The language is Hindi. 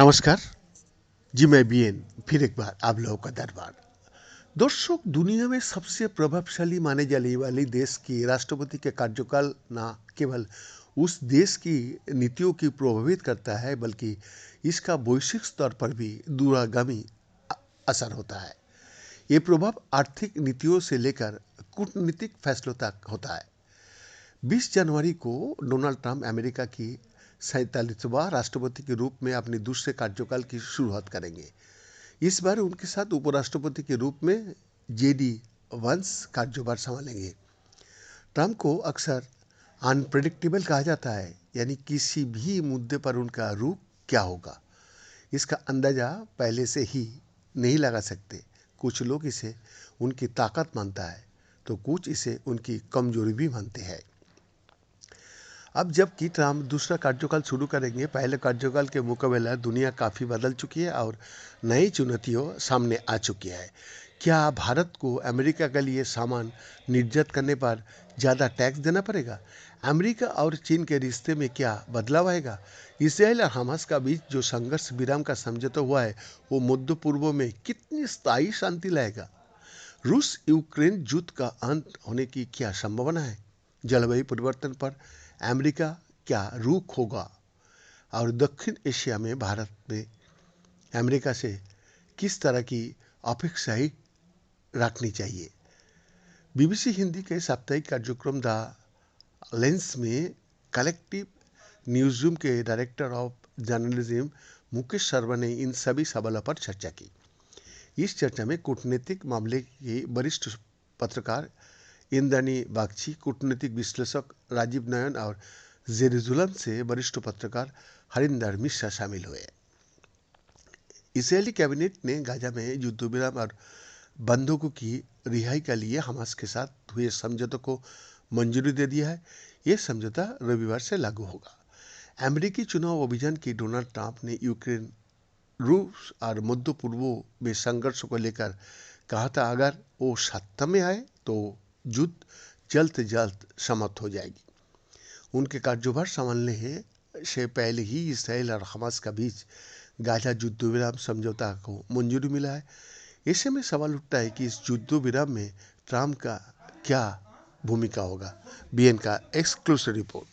नमस्कार जी। मैं बीएन फिर एक बार आप लोगों का दरबार। दर्शक, दुनिया में सबसे प्रभावशाली माने जाने वाली देश की राष्ट्रपति के कार्यकाल न केवल उस देश की नीतियों की प्रभावित करता है, बल्कि इसका वैश्विक स्तर पर भी दूरगामी अ- असर होता है। ये प्रभाव आर्थिक नीतियों से लेकर कूटनीतिक फैसलों तक होता है। 20 जनवरी को डोनाल्ड ट्रंप अमेरिका की 47वां राष्ट्रपति के रूप में अपने दूसरे कार्यकाल की शुरुआत करेंगे। इस बार उनके साथ उपराष्ट्रपति के रूप में जेडी वंस कार्यभार संभालेंगे। ट्रंप को अक्सर अनप्रेडिक्टेबल कहा जाता है, यानी किसी भी मुद्दे पर उनका रुख क्या होगा इसका अंदाजा पहले से ही नहीं लगा सकते। कुछ लोग इसे उनकी ताकत मानता है, तो कुछ इसे उनकी कमजोरी भी मानते हैं। अब जबकि ट्रंप दूसरा कार्यकाल शुरू करेंगे, पहले कार्यकाल के मुकाबले दुनिया काफ़ी बदल चुकी है और नई चुनौतियों सामने आ चुकी है। क्या भारत को अमेरिका के लिए सामान निर्यात करने पर ज़्यादा टैक्स देना पड़ेगा? अमेरिका और चीन के रिश्ते में क्या बदलाव आएगा? इसराइल और हमास का बीच जो संघर्ष विराम का समझौता हुआ है, वो मध्य पूर्व में कितनी स्थायी शांति लाएगा? रूस यूक्रेन युद्ध का अंत होने की क्या संभावना है? जलवायु परिवर्तन पर अमेरिका क्या रुख होगा? और दक्षिण एशिया में भारत में अमेरिका से किस तरह की अपेक्षाएं रखनी चाहिए? बीबीसी हिंदी के साप्ताहिक कार्यक्रम द लेंस में कलेक्टिव न्यूज़रूम के director of journalism Mukesh Sharma ने इन सभी सवालों पर चर्चा की। इस चर्चा में कूटनीतिक मामले के वरिष्ठ पत्रकार इंद्राणी बागची, कूटनीतिक विश्लेषक राजीव नयन और जेरूसलम से वरिष्ठ पत्रकार हरिंदर मिश्रा शामिल हुए। इसराइली कैबिनेट ने गाजा में युद्ध विराम और बंधकों की रिहाई के लिए हमास के साथ हुए समझौते को मंजूरी दे दिया है। यह समझौता रविवार से लागू होगा। अमेरिकी चुनाव अभियान की डोनाल्ड ट्रंप ने यूक्रेन, रूस और मध्य पूर्व में संघर्ष को लेकर कहा था, अगर वो सत्ता में आए तो युद्ध जल्द से जल्द समाप्त हो जाएगी। उनके कार्यभार संभालने से पहले ही इसराइल और हमास के बीच गाजा युद्ध विराम समझौता को मंजूरी मिला है। ऐसे में सवाल उठता है कि इस युद्ध विराम में ट्रंप का क्या भूमिका होगा? बीएन का एक्सक्लूसिव रिपोर्ट।